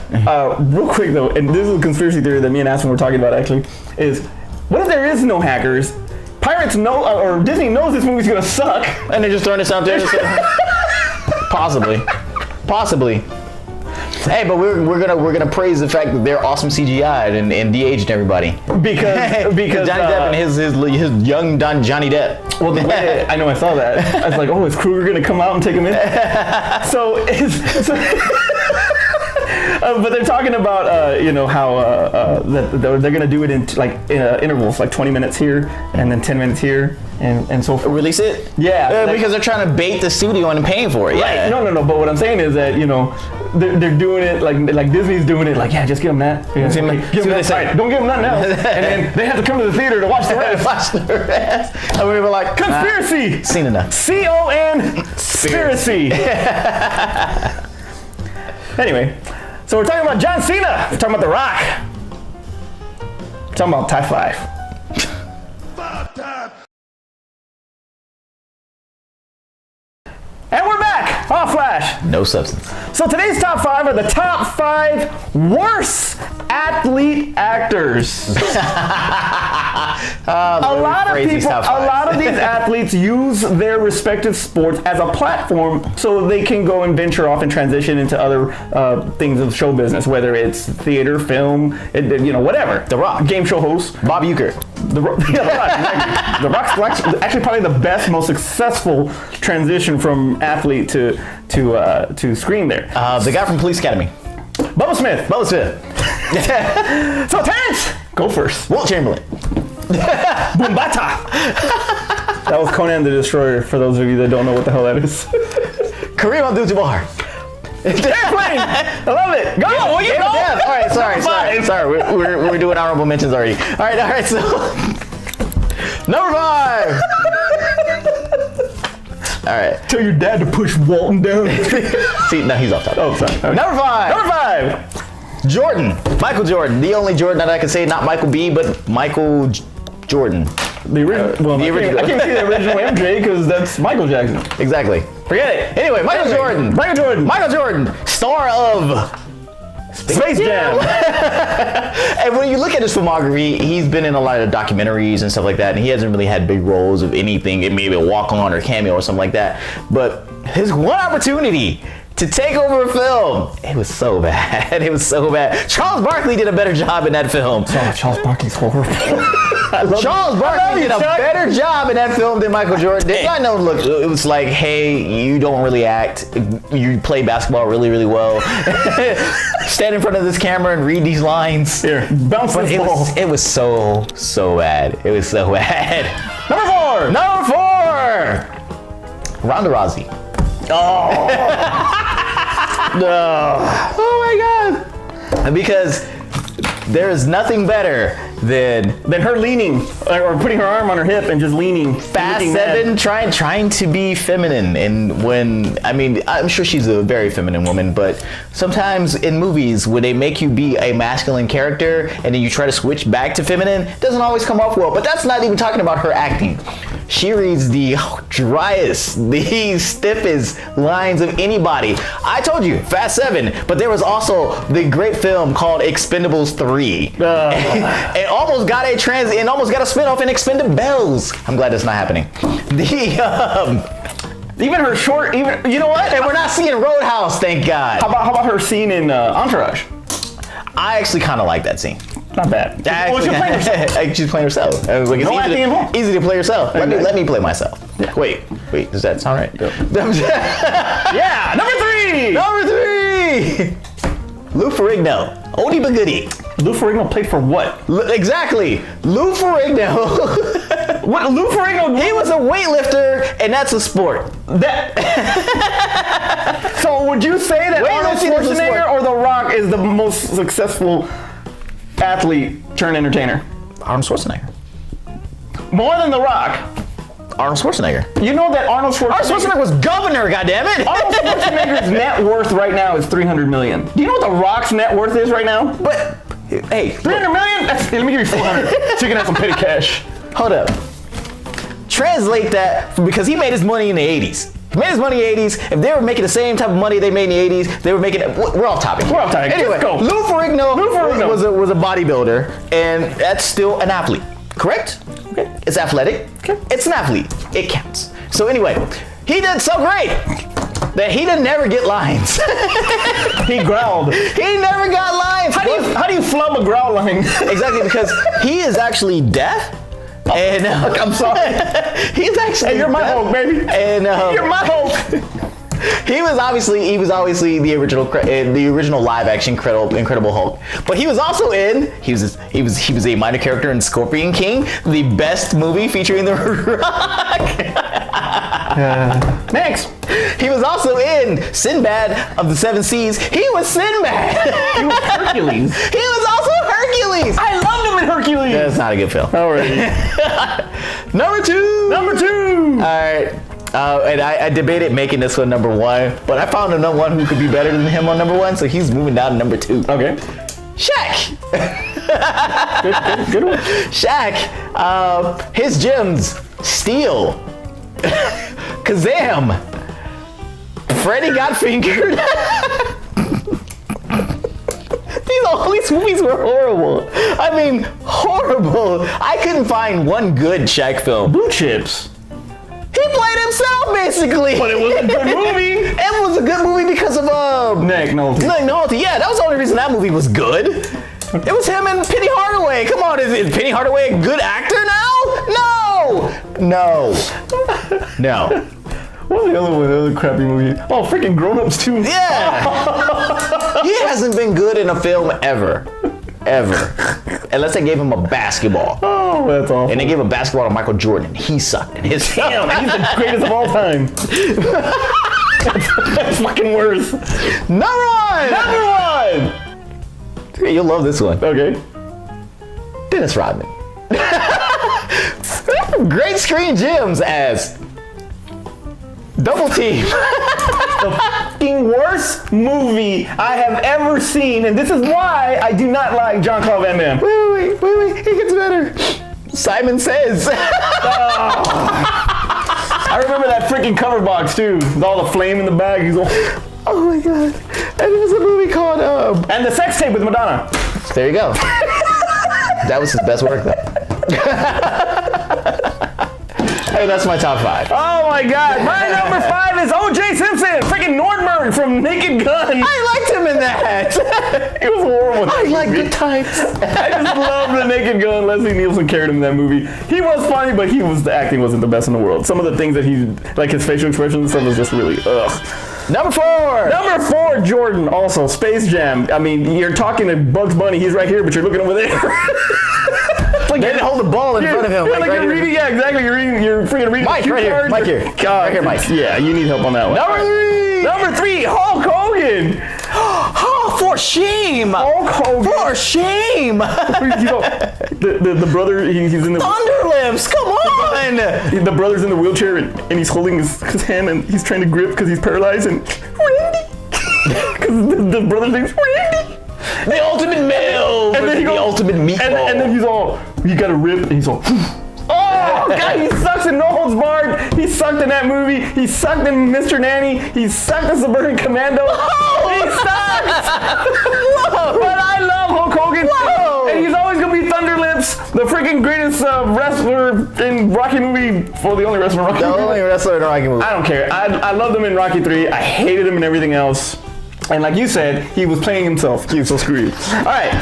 Real quick though, and this is a conspiracy theory that me and Aspen were talking about actually, is what if there is no hackers? Pirates know, or Disney knows this movie's gonna suck, and they're just throwing this out there. Possibly. Hey, but we're gonna praise the fact that they're awesome CGI and de-aged everybody because Johnny Depp and his young Johnny Depp. Well, the way I know I saw that, I was like, oh, is Kruger gonna come out and take him in? But they're talking about how that they're gonna do it in intervals, like 20 minutes here and then 10 minutes here and so forth. Release it? Yeah, because they're trying to bait the studio into paying for it. Right. Yeah. No. But what I'm saying is that they're doing it like Disney's doing it. Like, yeah, just give them that. Give them that. Right, don't give them nothing else. And then they have to come to the theater to watch the rest. And we were like, conspiracy. Cena. C-O-N-spiracy. Anyway. So we're talking about John Cena. We're talking about The Rock. We're talking about Type 5. And we're back. Off Flash. No substance. So today's top 5 are the top 5 worst athlete actors. A lot of these athletes use their respective sports as a platform so they can go and venture off and transition into other things of show business, whether it's theater, film, whatever. The Rock, game show host, Bob Uecker. The Rock's actually probably the best, most successful transition from athlete to screen there. The guy from Police Academy. Bubba Smith. So Terrence, go first. Wilt Chamberlain. Boombata. That was Conan the Destroyer, for those of you that don't know what the hell that is. Kareem Abdul-Jabbar. Airplane! I love it. Go! All right, sorry. We're doing honorable mentions already. All right. So number 5. All right. Tell your dad to push Walton down. See, no, he's off top. Oh, sorry. Okay. Number 5. Jordan. Michael Jordan. The only Jordan that I can say, not Michael B, but Michael Jordan. The original. I can't see the original MJ because that's Michael Jackson. Exactly. Forget it. Anyway, Michael Jordan, star of Space Jam. And when you look at his filmography, he's been in a lot of documentaries and stuff like that, and he hasn't really had big roles of anything, maybe a walk-on or cameo or something like that. But his one opportunity to take over a film, it was so bad. Charles Barkley did a better job in that film. Charles Barkley's horrible. Charles Barkley did a better job in that film than Michael Jordan did. I know, look, it was like, hey, you don't really act. You play basketball really, really well. Stand in front of this camera and read these lines. Here, bounce this ball. It was so bad. It was so bad. Number 4. Ronda Rousey. Oh. No. Oh my God. Because there is nothing better than her leaning or putting her arm on her hip and just leaning. Fast 7 trying to be feminine, and I'm sure she's a very feminine woman, but sometimes in movies when they make you be a masculine character and then you try to switch back to feminine, it doesn't always come off well. But that's not even talking about her acting. She reads the driest, the stiffest lines of anybody. I told you, Fast 7, but there was also the great film called Expendables 3. It almost got a spinoff in Expendables. I'm glad that's not happening. Even her short, you know what? And we're not seeing Roadhouse, thank God. How about her scene in Entourage? I actually kind of like that scene. Not bad. She's playing herself. She's playing herself. It's easy to play yourself. Let me play myself. Yeah. Wait. Does that sound right? Yeah. Number 3. Lou Ferrigno. Oldie but goodie. Lou Ferrigno played for what? Exactly. Lou Ferrigno. What? Lou Ferrigno? He was a weightlifter, and that's a sport. So would you say that Arnold Schwarzenegger or The Rock is the most successful athlete turned entertainer? Arnold Schwarzenegger. More than The Rock. Arnold Schwarzenegger. You know that Arnold Schwarzenegger was governor, goddammit! Arnold Schwarzenegger's net worth right now is $300 million. Do you know what The Rock's net worth is right now? But, hey. $300 million? Let me give you $400 so you can have some petty cash. hold up. Translate that, because he made his money in the 80s. He made his money in the 80s. If they were making the same type of money they made in the 80s, they were making it. We're off topic. We're off topic. Anyway, go. Lou Ferrigno was a bodybuilder, and that's still an athlete, correct? Okay. It's athletic. Okay. It's an athlete. It counts. So anyway, he did so great that he didn't never get lines. He growled. He never got lines. How do you flub a growl line? Exactly, because he is actually deaf. And I'm sorry. He's actually. Hey, you're my Hulk, baby. And you're my Hulk. He was obviously the original live action Incredible Hulk. But he was also in. He was a minor character in Scorpion King, the best movie featuring The Rock. Next. He was also in Sinbad of the Seven Seas. He was Sinbad. He was Hercules. He was also Hercules. I loved him in Hercules. That's not a good film. All right. Number two. All right. And I debated making this one number one, but I found another one who could be better than him on number one, so he's moving down to number two. Okay. Shaq. Good one. Shaq. His gems: Steel, Kazam, Freddy Got Fingered. All these movies were horrible. I mean, horrible. I couldn't find one good Shaq film. Blue Chips. He played himself, basically. But it was a good movie. It was a good movie because of Nick Nolte. Yeah, that was the only reason that movie was good. It was him and Penny Hardaway. Come on, is Penny Hardaway a good actor now? No. What was the other crappy movie? Oh, freaking Grown Ups 2. Yeah. He hasn't been good in a film ever. Unless they gave him a basketball. Oh, that's awful. And they gave a basketball to Michael Jordan. And he sucked in his film. Damn, he's the greatest of all time. That's fucking worse. Number one. You'll love this one. Okay. Dennis Rodman. Great screen gems as Double Team. The fucking worst movie I have ever seen, and this is why I do not like Jean-Claude Van Damme. Wait, it gets better. Simon Says. I remember that freaking cover box too, with all the flame in the bag. He's all, oh my god. And there was a movie called and the sex tape with Madonna. There you go. That was his best work though. Hey, that's my top five. Oh my god. My number 5 is O.J. Simpson. Freaking Nordberg from Naked Gun. I liked him in that. It was horrible. I like Good Times. I just love the Naked Gun. Leslie Nielsen carried him in that movie. He was funny, but the acting wasn't the best in the world. Some of the things that like his facial expressions and stuff was just really ugh. Number 4, Jordan, also Space Jam. I mean, you're talking to Bugs Bunny. He's right here, but you're looking over there. Like they didn't hold the ball in front of him. Yeah, like right you're reading. Yeah, exactly. You're freaking reading. Mike, right here. Mike here. Right here, Mike. Yeah, you need help on that one. Number 3, Hulk Hogan. Oh, for shame. Hulk Hogan. For shame. The brother, he's in the Thunderlips. Come on. The brother's in the wheelchair and he's holding his hand and he's trying to grip because he's paralyzed and Randy. Because the brother's name's Randy. The ultimate male. And then he goes, the ultimate meatball. And then he's all, you gotta rip, and he's all, oh god, he sucks in No Holds Barred. He sucked in that movie. He sucked in Mr. Nanny. He sucked in Suburban Commando. He sucks. But I love Hulk Hogan. Whoa. And he's always gonna be Thunderlips, the freaking greatest wrestler in Rocky movie. Well, the only wrestler in Rocky movie. The only wrestler in a Rocky movie. I don't care. I loved him in Rocky 3. I hated him in everything else. And like you said, he was playing himself. He was so screwed. All right.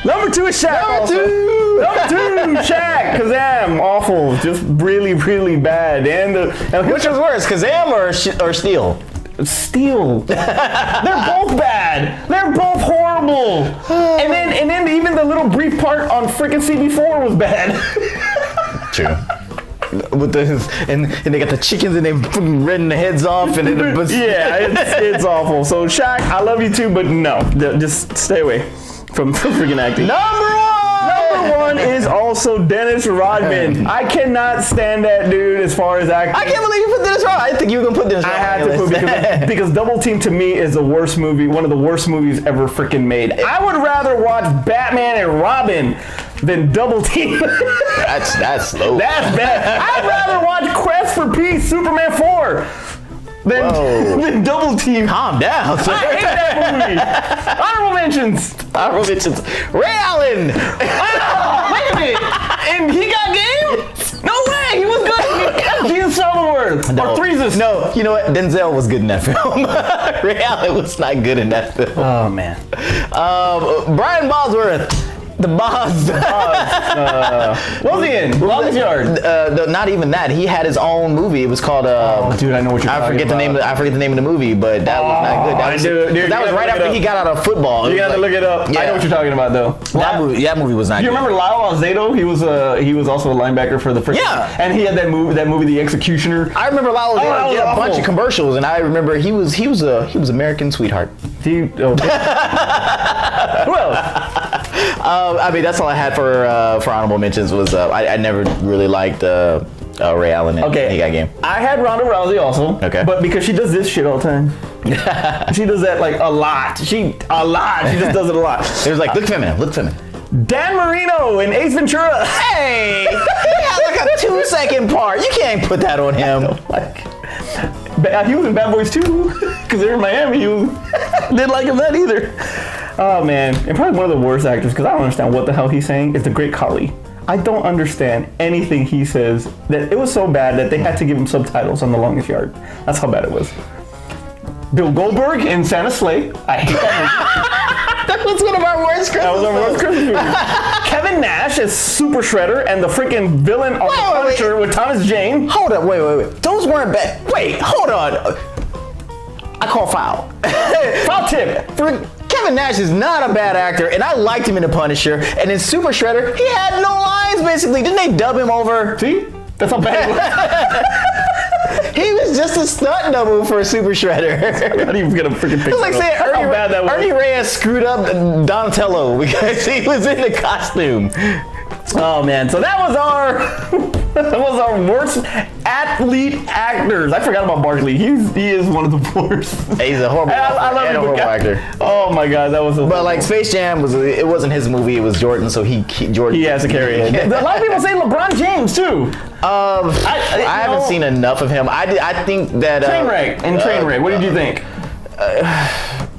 Number 2 is Shaq. Number 2, Shaq. Kazam, awful. Just really, really bad. And which was worse, Kazam or Steel? Steel. They're both bad. They're both horrible. And then even the little brief part on freaking CB4 was bad. True. With and they got the chickens and they fucking redding the heads off and it's awful. So Shaq, I love you too, but no, just stay away from freaking acting. Number 1 is also Dennis Rodman. I cannot stand that dude as far as acting. I can't believe you put Dennis Rodman. I didn't think you were gonna put Dennis Rodman. I had to put because Double Team to me is the worst movie, one of the worst movies ever freaking made. I would rather watch Batman and Robin than Double Team. That's low. That's bad. I'd rather watch Quest for Peace, Superman 4. Then Double Team. Calm down, sir. I hate that movie. Honorable mentions. Ray Allen. Wait a minute. And he got game? No way. He was good. Jesus Shuttleworth. No. Or Threesus. No, you know what? Denzel was good in that film. Ray Allen was not good in that film. Oh, man. Brian Bosworth. The boss. What was he in? Longest Yard. Not even that. He had his own movie. It was called. Dude, I know what you're talking about. I forget the name of the movie, but that was not good. That was right after he got out of football. You gotta look it up. Yeah. I know what you're talking about, though. That movie was not good. You remember Lyle Alzado? He was also a linebacker for the freaking. Yeah. And he had that movie, The Executioner. I remember Lyle Alzado. He had a bunch of commercials, and I remember he was American Sweetheart. Who else? I mean, that's all I had for honorable mentions. Was I never really liked Ray Allen in He Got Game. I had Ronda Rousey also. Okay. But because she does this shit all the time. She does that like a lot. She just does it a lot. It was like, look feminine. Dan Marino in Ace Ventura. Hey! He had like a 2-second part. You can't put that on him. He was in Bad Boys 2. Because they're in Miami. He didn't like him that either. Oh, man. And probably one of the worst actors, because I don't understand what the hell he's saying, is the Great Khali. I don't understand anything he says. That it was so bad that they had to give him subtitles on The Longest Yard. That's how bad it was. Bill Goldberg in Santa's Sleigh. I hate that movie. That was one of our worst Christmas movies. Kevin Nash as Super Shredder and the freaking villain on The Punisher with Thomas Jane. Hold up, wait. Those weren't bad. Wait, hold on. I call foul. Foul tip. Kevin Nash is not a bad actor, and I liked him in The Punisher. And in Super Shredder, he had no lines, basically. Didn't they dub him over? See? That's how bad it was. He was just a stunt double for Super Shredder. I'm not even gonna freaking pick it was like saying Ernie Reyes screwed up Donatello because he was in the costume. Oh man, so that was our worst athlete actors. I forgot about Barkley. He is one of the worst. He's a horrible actor. Oh my god, that was. But like Space Jam it wasn't his movie. It was Jordan, so Jordan. He has to carry it. A lot of people say LeBron James too. I haven't seen enough of him. I think that Trainwreck. What did you think?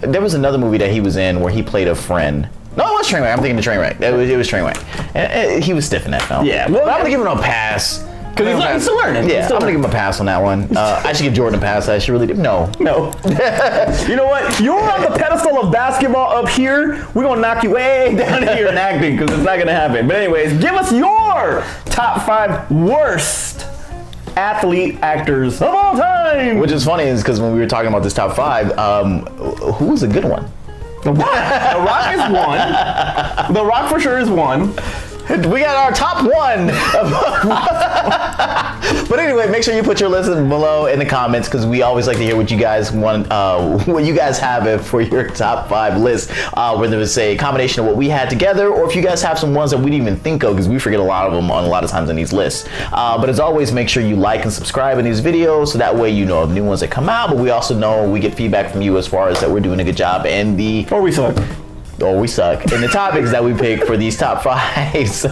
There was another movie that he was in where he played a friend. No, it was Trainwreck. I'm thinking of Trainwreck. It was Trainwreck. And he was stiff in that film. Yeah. Well, I'm gonna give him a pass. Because he's still learning. Yeah, I'm gonna give him a pass on that one. I should give Jordan a pass. I should really do. No. You know what? You're on the pedestal of basketball up here. We're gonna knock you way down here in acting because it's not gonna happen. But anyways, give us your top 5 worst athlete actors of all time. Which is funny is because when we were talking about this top 5, who was a good one? The Rock is one. The Rock for sure is one. We got our top 1. But anyway, make sure you put your list below in the comments because we always like to hear what you guys want, what you guys have for your top 5 list. Whether it's a combination of what we had together or if you guys have some ones that we didn't even think of because we forget a lot of them on a lot of times in these lists. But as always, make sure you like and subscribe in these videos so that way you know of new ones that come out. But we also know we get feedback from you as far as that we're doing a good job in the... Or we suck. We suck in the topics that we pick for these top 5s.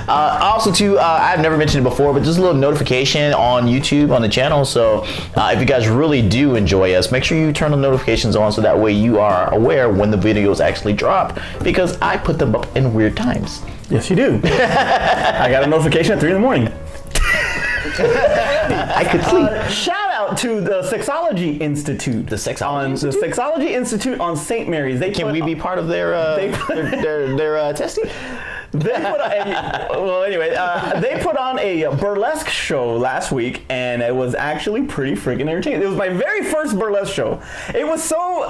Also, too, I've never mentioned it before, but just a little notification on YouTube on the channel. So if you guys really do enjoy us, make sure you turn the notifications on so that way you are aware when the videos actually drop because I put them up in weird times. Yes, you do. I got a notification at 3 in the morning. I could sleep. Shout out to the Sexology Institute. The Sexology Institute on St. Mary's. Can we be part of their testing? They put on a burlesque show last week, and it was actually pretty freaking entertaining. It was my very first burlesque show. I was so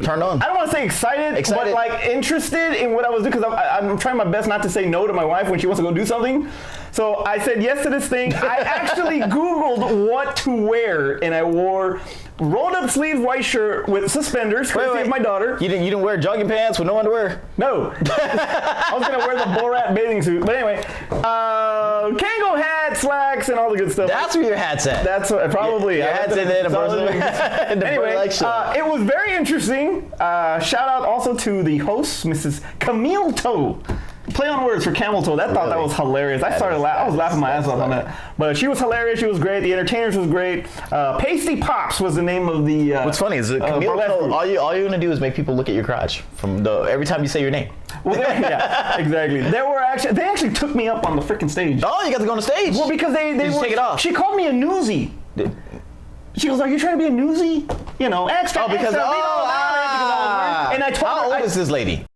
turned on. I don't want to say excited, but like interested in what I was doing because I'm trying my best not to say no to my wife when she wants to go do something. So I said yes to this thing. I actually Googled what to wear, and I wore rolled up sleeve white shirt with suspenders. Courtesy of my daughter. You didn't wear jogging pants with no underwear? No. I was gonna wear the Borat bathing suit, but anyway, Kango hat, slacks, and all the good stuff. That's where your hat's at. That's what, probably. Your hat's in there. Anyway, it was very interesting. Shout out also to the host, Mrs. Camille Toe. play on words for camel toe. That thought was hilarious. I was laughing my ass off on that. But she was hilarious. She was great. The entertainers was great. Pasty Pops was the name of the. What's funny is Camille Toe, all you're gonna do is make people look at your crotch from every time you say your name. Well, yeah, exactly. They actually took me up on the freaking stage. Oh, you got to go on the stage. Well, because they take it off. She called me a newsie. She goes, "Are you trying to be a newsie? You know, extra." Oh, because extra, and I told her. How old is this lady?